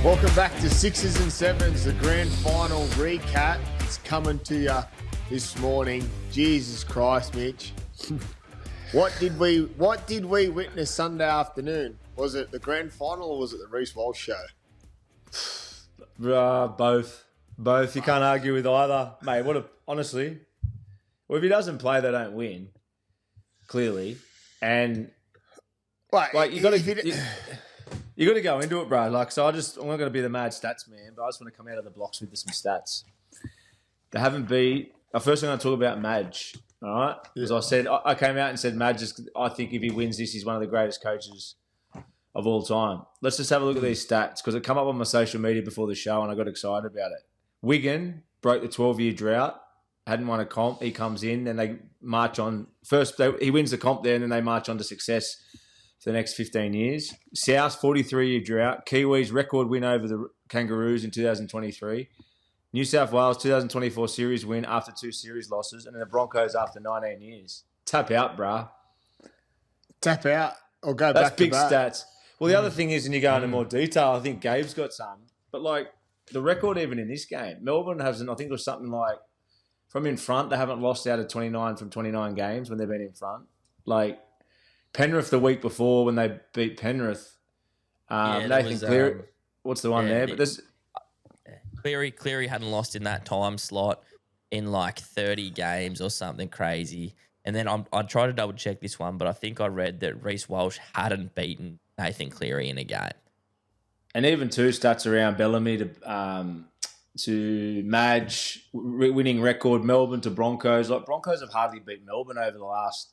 Welcome back to Sixes and Sevens, the grand final recap. It's coming to you this morning. Jesus Christ, Mitch. What did we witness Sunday afternoon? Was it the grand final or was it the Reece Walsh show? Both. You can't argue with either. Mate, honestly, well, if he doesn't play, they don't win, clearly. And you got to... You got to go into it, bro. I'm not going to be the mad stats man, but I just want to come out of the blocks with some stats. They haven't beat. First, I'm going to talk about Madge, all right? Because I came out and said Madge I think if he wins this, he's one of the greatest coaches of all time. Let's just have a look at these stats because it come up on my social media before the show and I got excited about it. Wigan broke the 12-year drought, hadn't won a comp. He comes in, then they march on. First, he wins the comp there, and then they march on to success for the next 15 years. South, 43-year drought. Kiwis, record win over the Kangaroos in 2023. New South Wales, 2024 series win after 2 series losses. And then the Broncos after 19 years. Tap out, bruh. Tap out or go That's back to big back. stats. Well, the other thing is, and you go into more detail, I think Gabe's got some. But, the record even in this game, Melbourne hasn't, I think it was something like, from in front, they haven't lost out of 29 from 29 games when they've been in front. Penrith the week before when they beat Penrith. Nathan Cleary. What's the one there? But there's Cleary hadn't lost in that time slot in 30 games or something crazy. And then I tried to double check this one, but I think I read that Reece Walsh hadn't beaten Nathan Cleary in a game. And even 2 stats around Bellamy to Madge winning record, Melbourne to Broncos. Broncos have hardly beat Melbourne over the last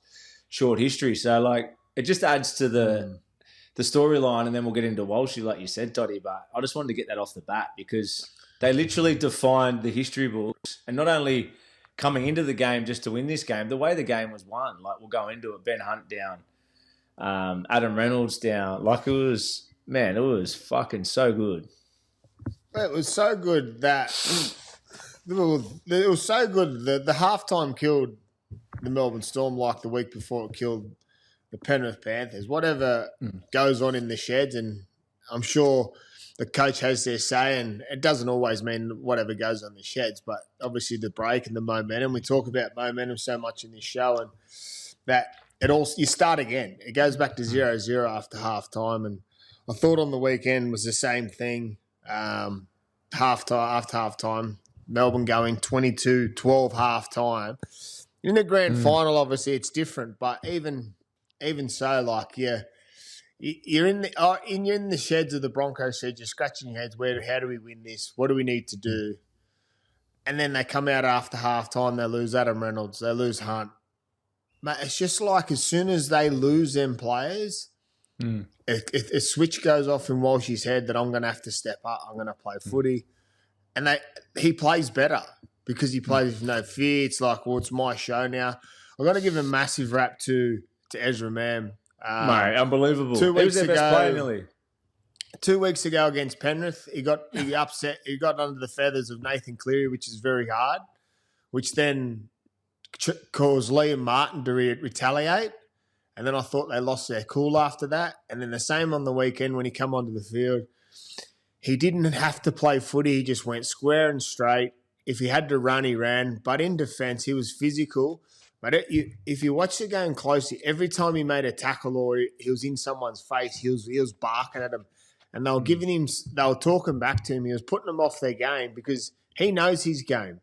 short history. So, it just adds to the storyline, and then we'll get into Walshy, like you said, Dotty. But I just wanted to get that off the bat because they literally defined the history books. And not only coming into the game just to win this game, the way the game was won. We'll go into it. Ben Hunt down. Adam Reynolds down. It was fucking so good. It was so good that... It was so good. The halftime killed the Melbourne Storm the week before it killed the Penrith Panthers. Whatever goes on in the sheds, and I'm sure the coach has their say, and it doesn't always mean whatever goes on in the sheds, but obviously the break and the momentum. We talk about momentum so much in this show, and that you start again. It goes back to 0-0 after halftime, and I thought on the weekend was the same thing. After halftime, Melbourne going 22-12 halftime. In the grand final, obviously, it's different, but even so, you're in the sheds of the Broncos shed, you're scratching your heads. How do we win this? What do we need to do? And then they come out after halftime, they lose Adam Reynolds, they lose Hunt. Mate, it's just as soon as they lose them players, a switch goes off in Walsh's head that I'm going to have to step up. I'm going to play footy, and he plays better. Because he plays with no fear. It's it's my show now. I've got to give a massive rap to Ezra Mam. Mate, unbelievable. 2 weeks he was their best player nearly. 2 weeks ago against Penrith, he upset. He got under the feathers of Nathan Cleary, which is very hard, which then caused Liam Martin to retaliate. And then I thought they lost their cool after that. And then the same on the weekend when he come onto the field. He didn't have to play footy. He just went square and straight. If he had to run, he ran. But in defence, he was physical. But if you watch the game closely, every time he made a tackle or he was in someone's face, he was barking at him. And they were talking back to him. He was putting them off their game because he knows his game.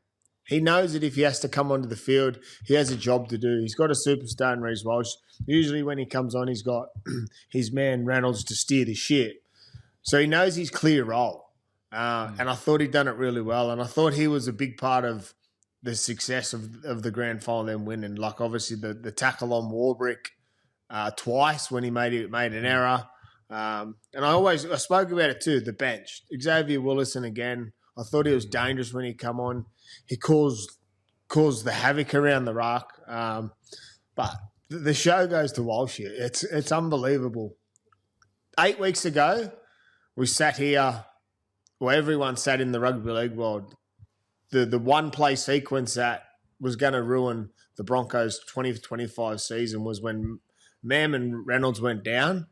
He knows that if he has to come onto the field, he has a job to do. He's got a superstar in Reece Walsh. Usually when he comes on, he's got his man Reynolds to steer the ship. So he knows his clear role. And I thought he'd done it really well. And I thought he was a big part of the success of the grand final then winning. Obviously the tackle on Warbrick twice when he made an error. And I spoke about it too, the bench. Xavier Willison again. I thought he was dangerous when he come on. He caused the havoc around the ruck. But the show goes to Walsh here. It's unbelievable. 8 weeks ago, we sat here. Well, everyone sat in the rugby league world. The one play sequence that was going to ruin the Broncos' 20-25 season was when Mam and Reynolds went down.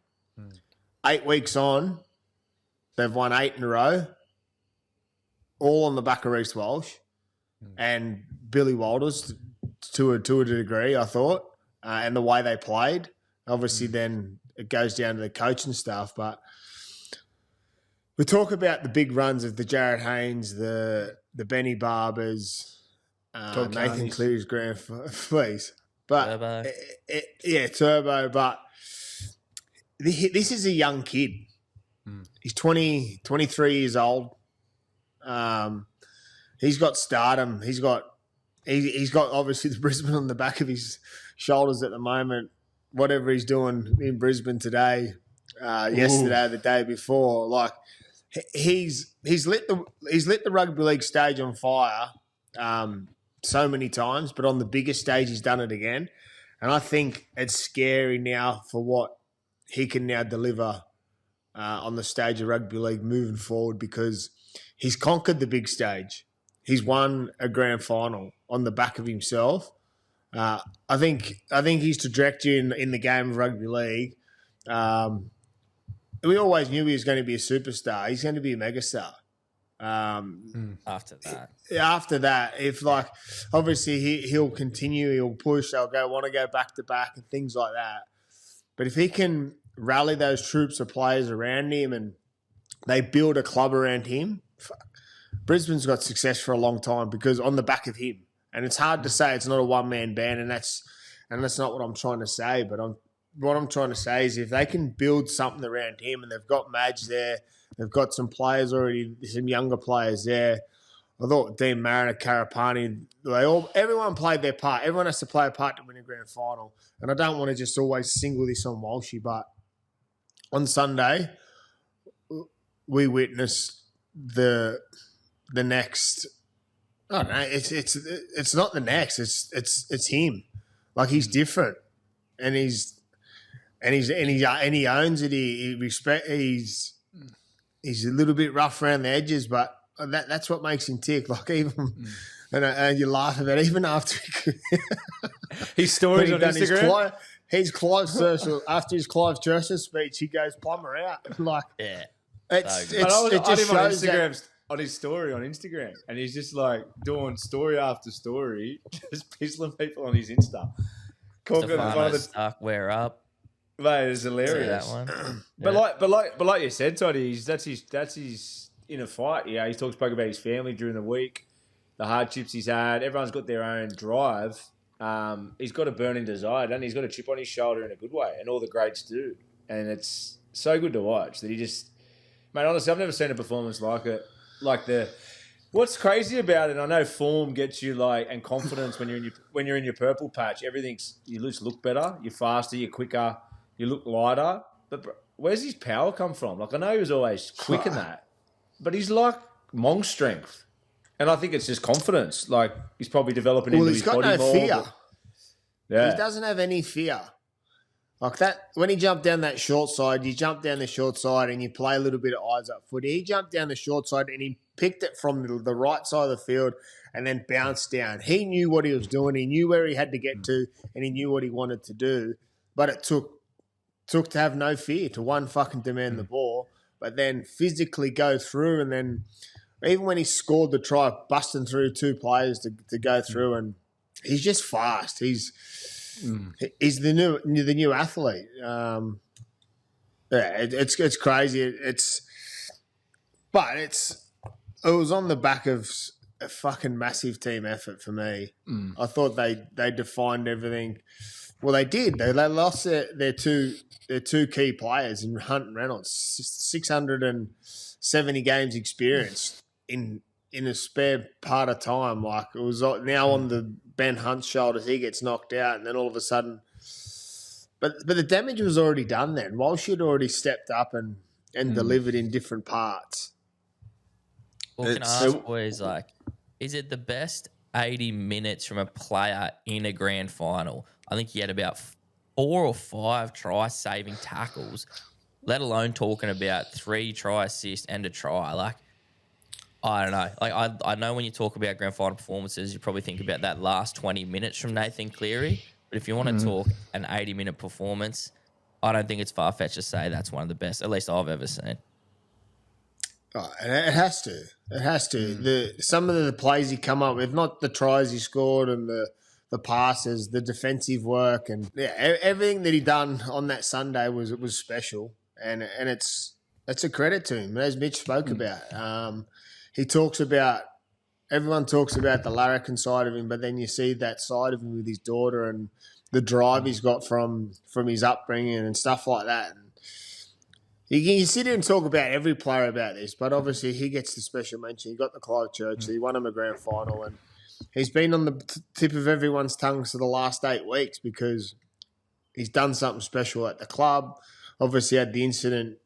8 weeks on, they've won 8 in a row, all on the back of Reece Walsh and Billy Walters to a degree, I thought, and the way they played. Obviously, then it goes down to the coach and stuff, but we talk about the big runs of the Jared Haynes, the Benny Barbers, Nathan Cleary's grand please. But Turbo. Turbo. But this is a young kid. He's 23 years old. He's got stardom. He's got obviously the Brisbane on the back of his shoulders at the moment. Whatever he's doing in Brisbane today, yesterday, or the day before, like he's lit the rugby league stage on fire so many times, but on the biggest stage he's done it again. And I think it's scary now for what he can now deliver on the stage of rugby league moving forward, because he's conquered the big stage. He's won a grand final on the back of himself. I think his trajectory in the game of rugby league, we always knew he was going to be a superstar. He's going to be a megastar. After that, if like obviously he'll continue, he'll push, they'll want to go back to back and things like that. But if he can rally those troops of players around him and they build a club around him, Brisbane's got success for a long time because on the back of him. And it's hard to say it's not a one-man band, and that's not what I'm trying to say. But what I'm trying to say is if they can build something around him, and they've got Madge there, they've got some players already, some younger players there. I thought Dean Mariner, Karapani, everyone played their part. Everyone has to play a part to win a grand final. And I don't want to just always single this on Walshy, but on Sunday we witnessed the next. I don't know. It's not the next. It's him. Like he's different, and he owns it. He's a little bit rough around the edges, but that's what makes him tick. Like even and you laugh about it, even after his stories on Instagram. His Clive Churchill after his Clive Churchill speech, he goes plumber out. Like it just shows that. On his story on Instagram, and he's just like doing story after story, just pizzling people on his Insta. Stuck, wear up. Mate, it's hilarious. That one. But like you said, Toddy, that's his inner fight. Yeah, he spoke about his family during the week, the hardships he's had. Everyone's got their own drive. He's got a burning desire, and he's got a chip on his shoulder in a good way, and all the greats do. And it's so good to watch that he just, mate. Honestly, I've never seen a performance like it. What's crazy about it? I know form gets you and confidence when you're in your purple patch. You just look better, you're faster, you're quicker, you look lighter. But where's his power come from? I know he was always quick in that, but he's like Mong strength, and I think it's just confidence. He's probably developing into his body more. He's got no fear. Yeah, he doesn't have any fear. Like that, when he jumped down that short side, you jump down the short side and you play a little bit of eyes up footy. He jumped down the short side and he picked it from the right side of the field and then bounced down. He knew what he was doing. He knew where he had to get to and he knew what he wanted to do. But it took to have no fear, to one fucking demand the ball, but then physically go through. And then even when he scored the try, busting through 2 players to go through, and he's just fast. He's the new athlete. It's crazy. It was on the back of a fucking massive team effort for me. I thought they defined everything. Well, they did. They lost their two key players in Hunt and Reynolds. 670 games experience in a spare part of time. It was now on the Ben Hunt's shoulders. He gets knocked out, and then all of a sudden, but the damage was already done then. Walsh had already stepped up and delivered in different parts. Well, can I ask boys, is it the best 80 minutes from a player in a grand final? I think he had about 4 or 5 try-saving tackles, let alone talking about 3 try assists and a try. I don't know. I know when you talk about grand final performances, you probably think about that last 20 minutes from Nathan Cleary. But if you want to talk an 80-minute performance, I don't think it's far-fetched to say that's one of the best, at least I've ever seen. Oh, and it has to. It has to. Some of the plays he come up with, not the tries he scored and the passes, the defensive work, and everything that he done on that Sunday was special, and it's a credit to him. As Mitch spoke about, he talks about. Everyone talks about the larrikin side of him, but then you see that side of him with his daughter and the drive he's got from his upbringing and stuff like that. And you sit here and talk about every player about this, but obviously he gets the special mention. He got the Clive Churchill. He won him a grand final, and he's been on the tip of everyone's tongues for the last 8 weeks because he's done something special at the club. Obviously had the incident,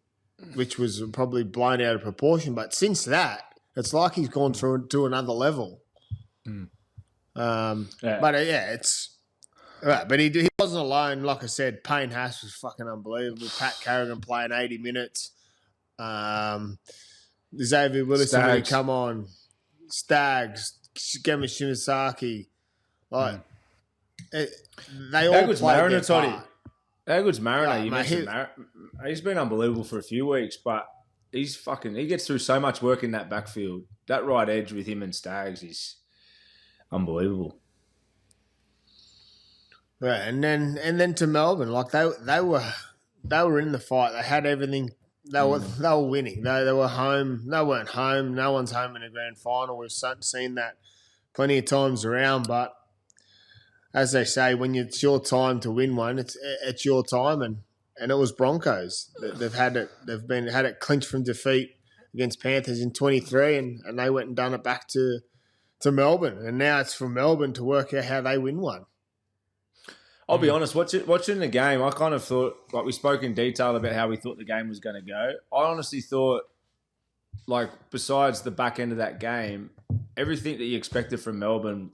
which was probably blown out of proportion, but since that, it's like he's gone through to another level. But it's right. But he wasn't alone. Like I said, Payne Haas was fucking unbelievable. Pat Carrigan playing 80 minutes. Xavier Willison when he come on. Stags, Gemma Shimasaki. Like they all played their part. How good's Mariner? You mentioned he's been unbelievable for a few weeks, but he gets through so much work in that backfield. That right edge with him and Stags is unbelievable. Right, and then to Melbourne, like they were in the fight. They had everything. They were winning. They were home. They weren't home. No one's home in a grand final. We've seen that plenty of times around. But as they say, when it's your time to win one, it's your time. And it was Broncos. They've had it. Had it clinched from defeat against Panthers in 23, and they went and done it back to Melbourne. And now it's for Melbourne to work out how they win one. I'll be honest, watching the game, I kind of thought, like we spoke in detail about how we thought the game was going to go. I honestly thought, like, besides the back end of that game, everything that you expected from Melbourne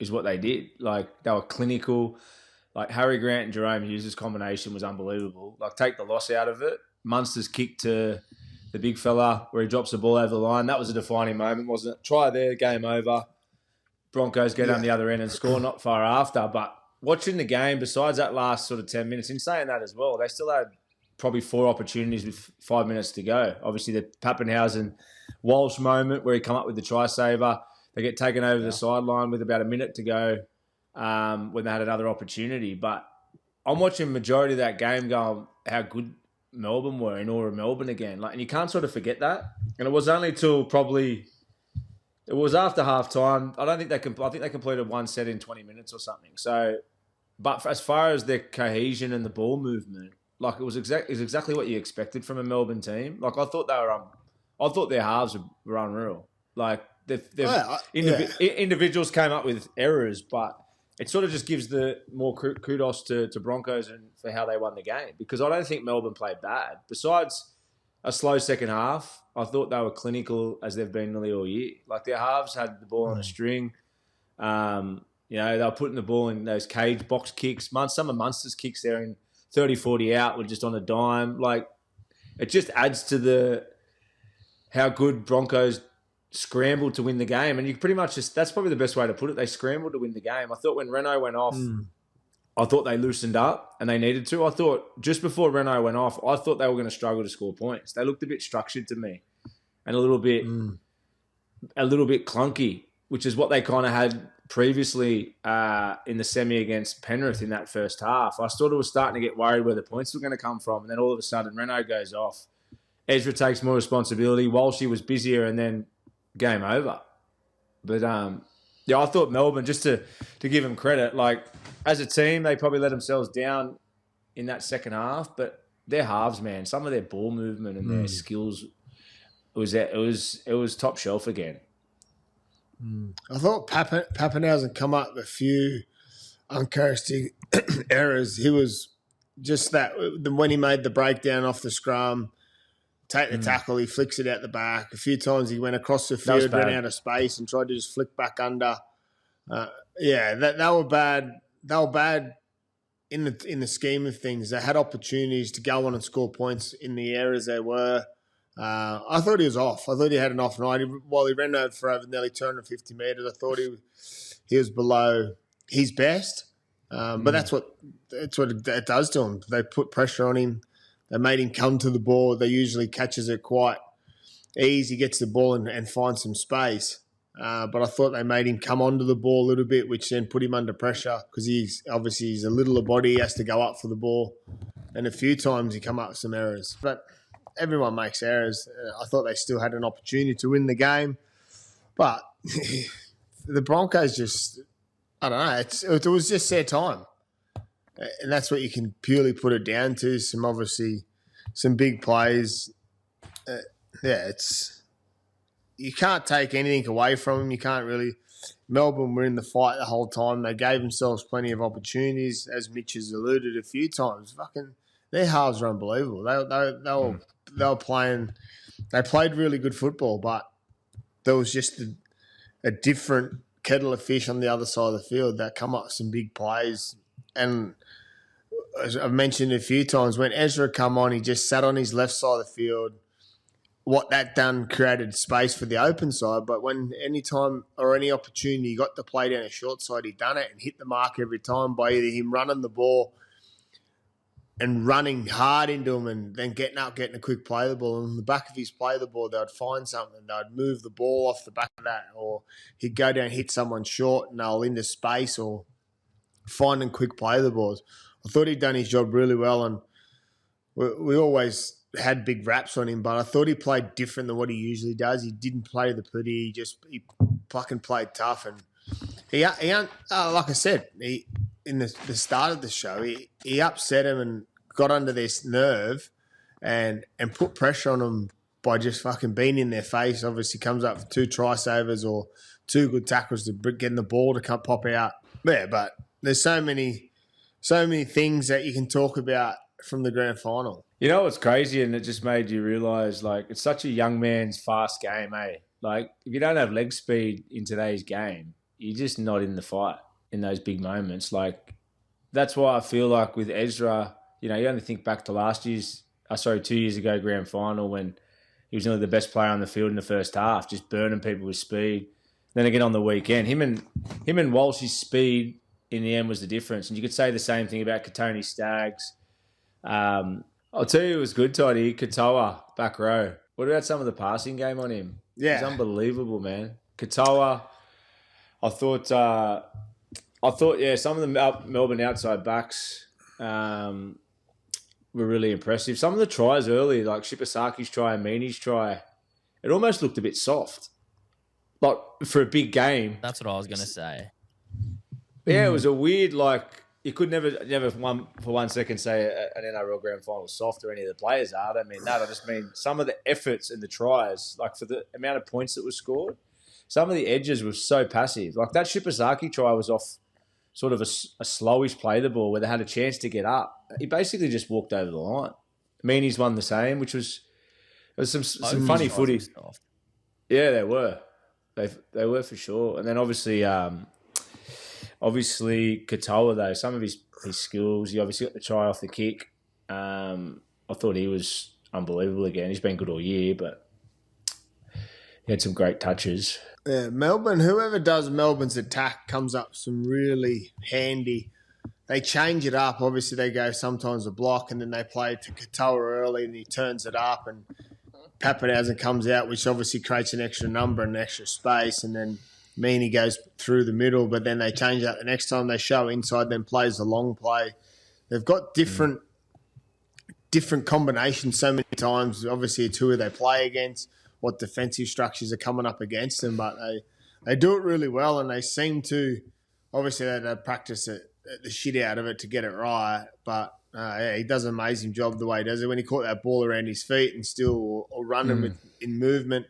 is what they did. Like, they were clinical. Like, Harry Grant and Jerome Hughes' combination was unbelievable. Like, take the loss out of it. Munster's kick to the big fella where he drops the ball over the line. That was a defining moment, wasn't it? Try there, game over. Broncos get on the other end and score not far after. But watching the game, besides that last sort of 10 minutes, in saying that as well, they still had probably 4 opportunities with 5 minutes to go. Obviously, the Papenhuyzen Walsh moment where he come up with the try saver. They get taken over the sideline with about a minute to go when they had another opportunity. But I'm watching majority of that game going, how good Melbourne were in aura Melbourne again. Like, and you can't sort of forget that. And it was only till probably... It was after half time. I think they completed one set in 20 minutes or something. So, but as far as their cohesion and the ball movement, like it was exactly what you expected from a Melbourne team. Like I thought their halves were unreal. Like individuals came up with errors, but it sort of just gives the more kudos to Broncos and for how they won the game, because I don't think Melbourne played bad. Besides a slow second half, I thought they were clinical as they've been nearly all year. Like their halves had the ball on a string. They were putting the ball in those cage box kicks. Some of Munster's kicks there in 30, 40 out were just on a dime. Like it just adds to how good Broncos scrambled to win the game. And you pretty much that's probably the best way to put it. They scrambled to win the game. I thought when Renault went off, I thought they loosened up and they needed to. I thought just before Renault went off, I thought they were going to struggle to score points. They looked a bit structured to me and a little bit clunky, which is what they kind of had previously in the semi against Penrith in that first half. I sort of was starting to get worried where the points were going to come from. And then all of a sudden Renault goes off. Ezra takes more responsibility. Walshy was busier and then game over. But I thought Melbourne, just to give them credit, like as a team, they probably let themselves down in that second half. But their halves, man, some of their ball movement and their skills it was top shelf again. I thought Papenhuyzen come up with a few uncharacteristic errors. He was just that when he made the breakdown off the scrum, take the tackle, he flicks it out the back. A few times he went across the field, ran out of space and tried to just flick back under. They were bad. They were bad in the scheme of things. They had opportunities to go on and score points in the areas they were. I thought he was off. I thought he had an off night. While he ran over nearly 250 metres, I thought he was below his best. But that's what it does to him. They put pressure on him. They made him come to the ball. They usually catches it quite easy, gets the ball and finds some space. But I thought they made him come onto the ball a little bit, which then put him under pressure because he's a littler body. He has to go up for the ball. And a few times he come up with some errors. But everyone makes errors. I thought they still had an opportunity to win the game. But the Broncos just, I don't know, it was just their time. And that's what you can purely put it down to. Some big plays. You can't take anything away from them. You can't really. Melbourne were in the fight the whole time. They gave themselves plenty of opportunities, as Mitch has alluded a few times. Their halves were unbelievable. They were playing. They played really good football, but there was just a different kettle of fish on the other side of the field that come up with some big plays. And as I've mentioned a few times, when Ezra come on, he just sat on his left side of the field. What that done created space for the open side, but when any time or any opportunity he got to play down a short side, he done it and hit the mark every time by either him running the ball and running hard into him and then getting a quick play the ball. And on the back of his play the ball, they'd find something. They'd move the ball off the back of that, or he'd go down and hit someone short and they'll into space or finding quick play the balls. I thought he'd done his job really well, and we always had big raps on him, but I thought he played different than what he usually does. He didn't play the putty. He fucking played tough, and he like I said, in the start of the show, he upset him and got under their nerve, and put pressure on them by just fucking being in their face. Obviously, comes up for 2 try savers or 2 good tackles to get the ball to come pop out. Yeah, but there's so many things that you can talk about from the grand final. You know what's crazy, and it just made you realise, like, it's such a young man's fast game, eh? Like, if you don't have leg speed in today's game, you're just not in the fight in those big moments. Like, that's why I feel like with Ezra, you know, you only think back to 2 years ago grand final when he was nearly the best player on the field in the first half, just burning people with speed. Then again on the weekend, him and Walsh's speed in the end was the difference. And you could say the same thing about Katoni Staggs. I'll tell you, it was good, Toddy. Katoa, back row. What about some of the passing game on him? Yeah. It was unbelievable, man. Katoa, I thought, some of the Melbourne outside backs were really impressive. Some of the tries early, like Shibasaki's try and Meany's try, it almost looked a bit soft. Like, for a big game. That's what I was going to say. Yeah, it was a weird, like, you could never for 1 second say an NRL grand final is soft or any of the players are. I don't mean that. I just mean some of the efforts and the tries, like for the amount of points that was scored, some of the edges were so passive. Like that Shibasaki try was off sort of a slowish play the ball where they had a chance to get up. He basically just walked over the line. Meany's won the same, which was some funny footy. Yeah, they were. They were for sure. And then obviously Katoa, though, some of his skills, he obviously got the try off the kick. I thought he was unbelievable again. He's been good all year, but he had some great touches. Yeah, Melbourne, whoever does Melbourne's attack comes up some really handy. They change it up. Obviously, they go sometimes a block and then they play to Katoa early and he turns it up and Papenhuyzen comes out, which obviously creates an extra number and extra space, and then Meany goes through the middle, but then they change that the next time they show inside, then plays the long play. They've got different combinations so many times. Obviously, it's who they play against, what defensive structures are coming up against them, but they do it really well, and they seem to, obviously they practice the shit out of it to get it right, but he does an amazing job the way he does it. When he caught that ball around his feet and still or running in movement,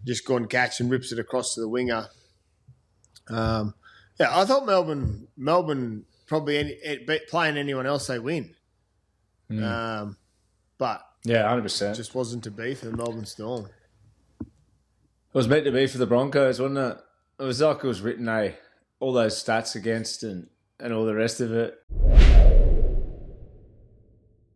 just go and catch and rips it across to the winger. I thought Melbourne probably playing anyone else they win. But yeah, 100%. It just wasn't to be for the Melbourne Storm. It was meant to be for the Broncos, wasn't it? It was like it was written, all those stats against and all the rest of it.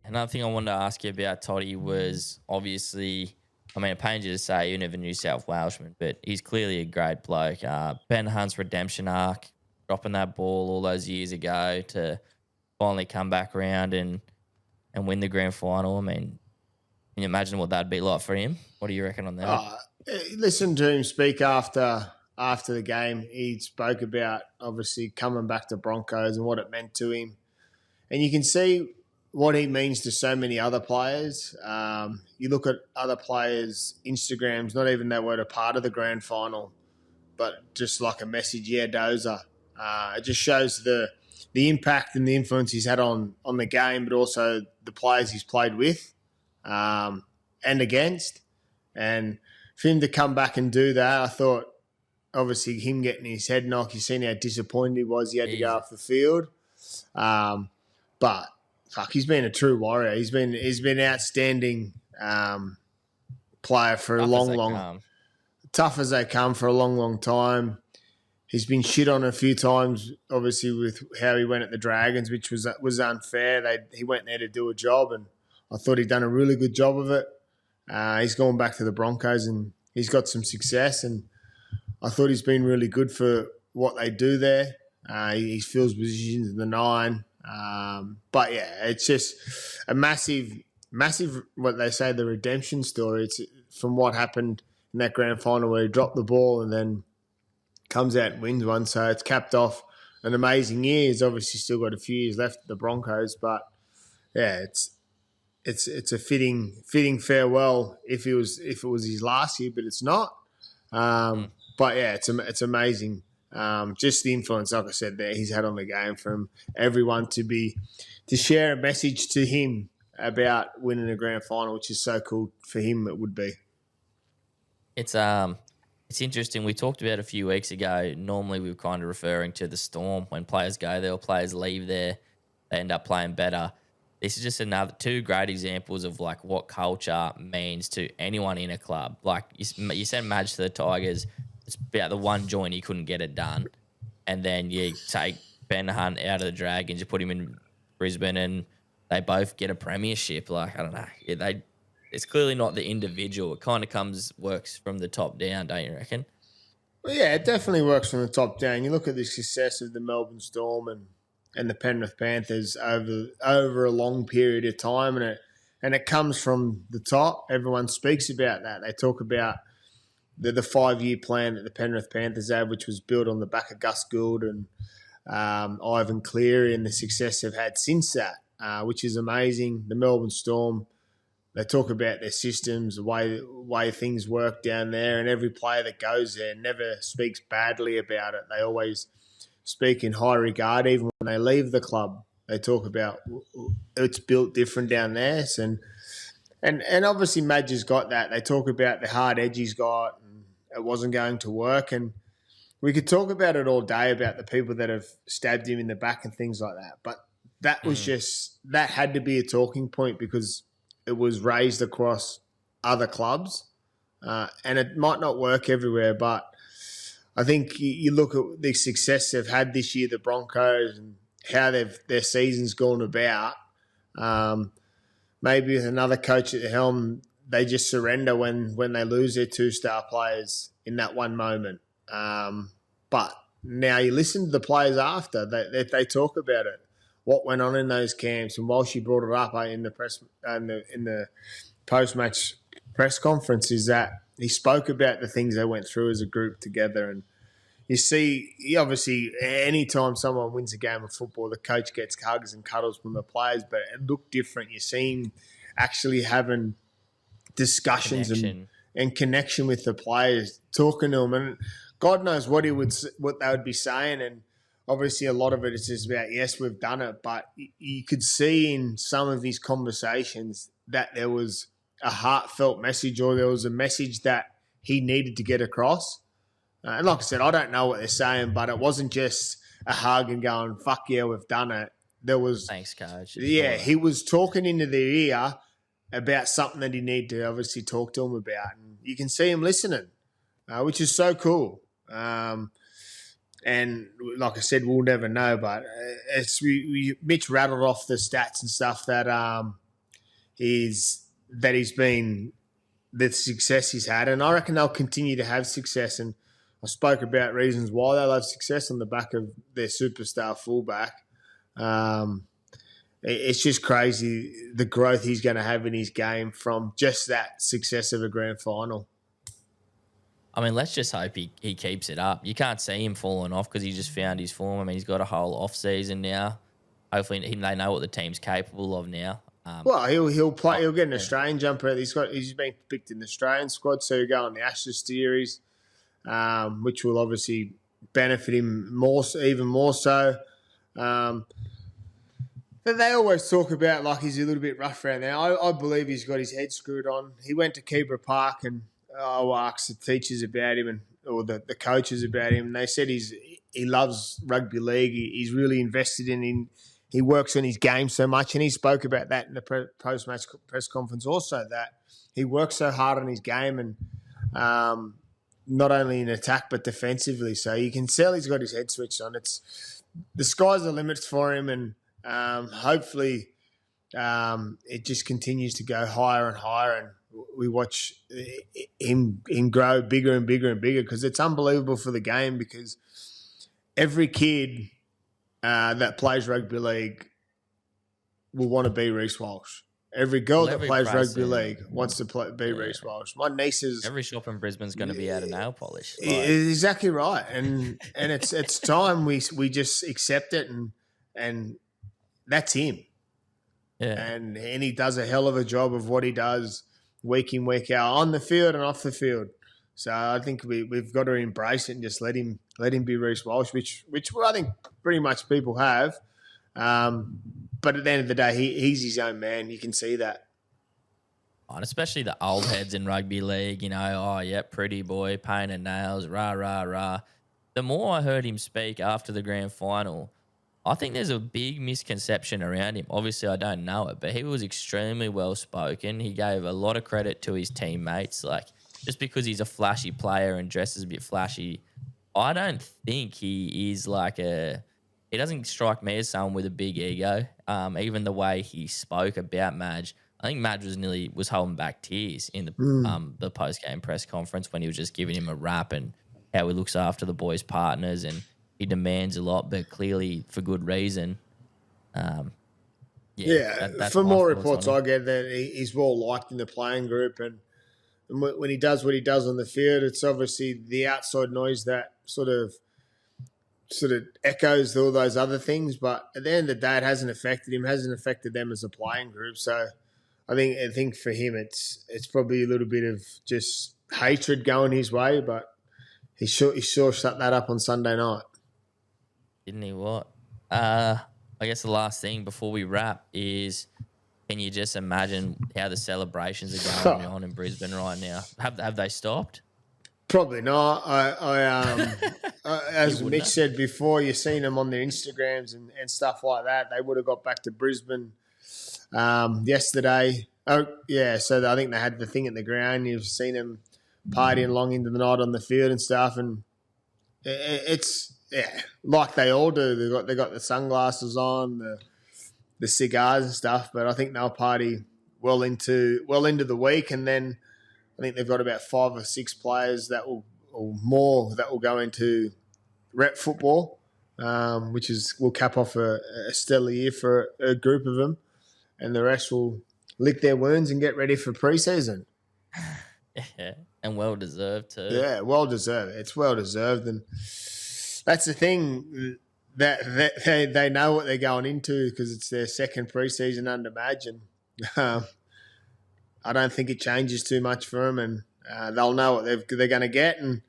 Another thing I wanted to ask you about, Toddy, was obviously, I mean, it pains you to say you never knew South Welshman, but he's clearly a great bloke. Ben Hunt's redemption arc, dropping that ball all those years ago to finally come back around and win the grand final. I mean, can you imagine what that'd be like for him? What do you reckon on that? Listen to him speak after the game. He spoke about obviously coming back to Broncos and what it meant to him. And you can see what he means to so many other players. You look at other players' Instagrams, not even that were a part of the grand final, but just like a message, yeah, Dozer. It just shows the impact and the influence he's had on the game, but also the players he's played with and against. And for him to come back and do that, I thought, obviously, him getting his head knocked, you've seen how disappointed he was. He had to go off the field. But fuck, he's been a true warrior. He's been outstanding player for a long tough as they come for a long time. He's been shit on a few times, obviously, with how he went at the Dragons, which was unfair. He went there to do a job, and I thought he'd done a really good job of it. He's gone back to the Broncos, and he's got some success, and I thought he's been really good for what they do there. He fills positions in the 9. But, yeah, it's just a massive, what they say, the redemption story. It's from what happened in that grand final where he dropped the ball and then comes out and wins one. So it's capped off an amazing year. He's obviously still got a few years left at the Broncos, but yeah, it's a fitting farewell if it was his last year, but it's not. But yeah, it's amazing. Just the influence, like I said, there he's had on the game from everyone to share a message to him about winning a grand final, which is so cool for him. It would be. It's interesting. We talked about a few weeks ago. Normally, we were kind of referring to the Storm when players go there or players leave there, they end up playing better. This is just another 2 great examples of like what culture means to anyone in a club. Like you sent Madge to the Tigers. It's about the one joint he couldn't get it done, and then you take Ben Hunt out of the Dragons, you put him in Brisbane, and they both get a premiership. Like I don't know, it's clearly not the individual. It kind of works from the top down, don't you reckon? Well, yeah, it definitely works from the top down. You look at the success of the Melbourne Storm and the Penrith Panthers over a long period of time, and it comes from the top. Everyone speaks about that. They talk about the 5-year plan that the Penrith Panthers had, which was built on the back of Gus Gould and Ivan Cleary, and the success they've had since that, which is amazing. The Melbourne Storm, they talk about their systems, the way things work down there, and every player that goes there never speaks badly about it. They always speak in high regard, even when they leave the club. They talk about it's built different down there, and obviously Madge has got that. They talk about the hard edge he's got, and it wasn't going to work, and we could talk about it all day about the people that have stabbed him in the back and things like that. But that was that had to be a talking point because it was raised across other clubs, and it might not work everywhere, but I think you look at the success they've had this year, the Broncos, and how their season's gone about. Maybe with another coach at the helm, they just surrender when they lose their 2-star players in that one moment. But now you listen to the players after they talk about it, what went on in those camps, and while she brought it up in the post-match press conference, is that he spoke about the things they went through as a group together. And you see, obviously, anytime someone wins a game of football, the coach gets hugs and cuddles from the players, but it looked different. You see him actually having discussions and connection with the players, talking to them, and God knows what they would be saying. And obviously, a lot of it is just about, yes, we've done it, but you could see in some of these conversations that there was a heartfelt message, or there was a message that he needed to get across. And like I said, I don't know what they're saying, but it wasn't just a hug and going, fuck yeah, we've done it. There was... Thanks, coach. Yeah, he was talking into their ear about something that he needed to obviously talk to them about. And you can see him listening, which is so cool. And like I said, we'll never know, but Mitch rattled off the stats and stuff that he's been, the success he's had, and I reckon they'll continue to have success. And I spoke about reasons why they'll have success on the back of their superstar fullback. It's just crazy the growth he's going to have in his game from just that success of a grand final. I mean, let's just hope he keeps it up. You can't see him falling off because he just found his form. I mean, he's got a whole off season now. Hopefully, they know what the team's capable of now. Well, he'll play. He'll get an Australian jumper. He's been picked in the Australian squad, so he'll go on the Ashes series, which will obviously benefit him even more so. But they always talk about like he's a little bit rough around there. I believe he's got his head screwed on. He went to Kebra Park and I asked the teachers about him or the coaches about him. And they said he loves rugby league. He's really invested in. He works on his game so much, and he spoke about that in the post-match press conference also, that he works so hard on his game and not only in attack but defensively. So you can tell he's got his head switched on. The sky's the limits for him, and hopefully it just continues to go higher and higher, and we watch him grow bigger and bigger and bigger, because it's unbelievable for the game, because every kid that plays rugby league will want to be Reece Walsh. Every girl that plays rugby league wants to be Reece Walsh. My nieces... Every shop in Brisbane's going to be out of nail polish. Exactly right. And it's time we just accept it, and that's him. Yeah. And he does a hell of a job of what he does week in, week out, on the field and off the field. So I think we've got to embrace it and just let him be Reece Walsh, which I think pretty much people have. But at the end of the day, he's his own man. You can see that. And especially the old heads in rugby league, pretty boy, painted nails, rah, rah, rah. The more I heard him speak after the grand final, I think there's a big misconception around him. Obviously, I don't know it, but he was extremely well-spoken. He gave a lot of credit to his teammates. Like, just because he's a flashy player and dresses a bit flashy, I don't think he is he doesn't strike me as someone with a big ego. Even the way he spoke about Madge, I think Madge was holding back tears in the post-game press conference when he was just giving him a rap and how he looks after the boys' partners, and he demands a lot, but clearly for good reason. That's for more reports I get that he's well liked in the playing group, and when he does what he does on the field, it's obviously the outside noise that sort of echoes all those other things. But at the end of the day, it hasn't affected him, hasn't affected them as a playing group. So I think for him, it's probably a little bit of just hatred going his way, but he sure shut that up on Sunday night. Didn't he? What? I guess the last thing before we wrap is, can you just imagine how the celebrations are going on in Brisbane right now? Have they stopped? Probably not. As Mitch said before, you've seen them on their Instagrams and stuff like that. They would have got back to Brisbane yesterday. Oh, yeah, so I think they had the thing at the ground. You've seen them partying long into the night on the field and stuff, and it's like they all do. They got the sunglasses on, the cigars and stuff, but I think they'll party well into the week, and then I think they've got about 5 or 6 players that will go into rep football, which will cap off a stellar year for a group of them, and the rest will lick their wounds and get ready for pre-season. Yeah, and well deserved too. Yeah, well deserved. It's well deserved, and that's the thing, that they know what they're going into because it's their second pre-season under Madge, and I don't think it changes too much for them, and they'll know what they're going to get, and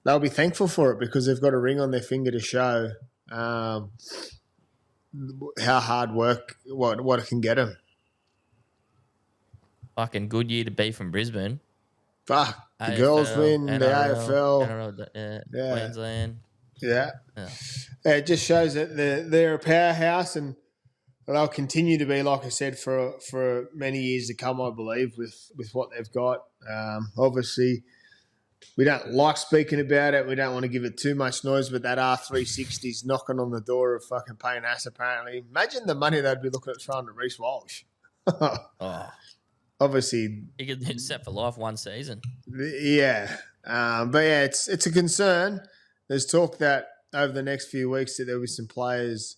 they'll be thankful for it because they've got a ring on their finger to show how hard work, what it can get them. Fucking good year to be from Brisbane. Fuck, the AFL, girls win, NRL, the AFL. NRL, Queensland. Yeah. It just shows that they're a powerhouse, and they'll continue to be, like I said, for many years to come, I believe, with what they've got. Obviously, we don't like speaking about it. We don't want to give it too much noise, but that R360's knocking on the door of fucking paying us, apparently. Imagine the money they'd be looking at throwing to Reece Walsh. Oh. Obviously. He could set for life one season. Yeah. But yeah, it's a concern. There's talk that over the next few weeks that there'll be some players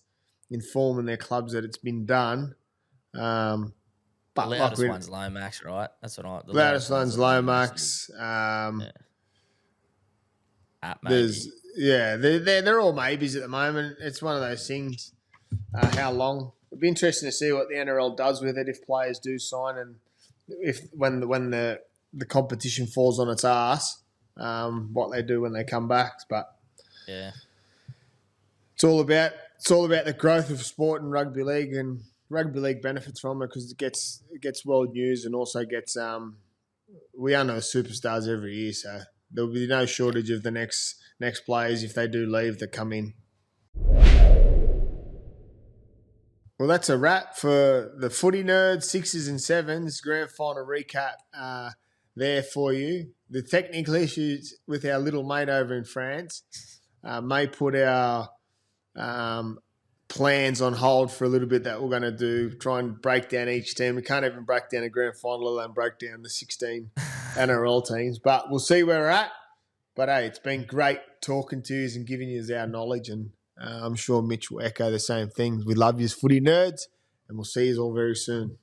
informing their clubs that it's been done. The But loudest one's Lomax, right? That's what the loudest one's Lomax. Yeah. Maybe. They're all maybes at the moment. It's one of those things. How long? It'd be interesting to see what the NRL does with it if players do sign and when the competition falls on its ass, what they do when they come back. But yeah, it's all about the growth of sport and rugby league, and rugby league benefits from it because it gets world news and also gets we are no superstars every year, so there'll be no shortage of the next players if they do leave that come in. Well, that's a wrap for the Footy Nerds 6s and 7s grand final recap there for you. The technical issues with our little mate over in France may put our plans on hold for a little bit that we're going to do, try and break down each team. We can't even break down a grand final and break down the 16 NRL teams, but we'll see where we're at. But hey, it's been great talking to you and giving you our knowledge, and I'm sure Mitch will echo the same things. We love you as Footy Nerds, and we'll see you all very soon.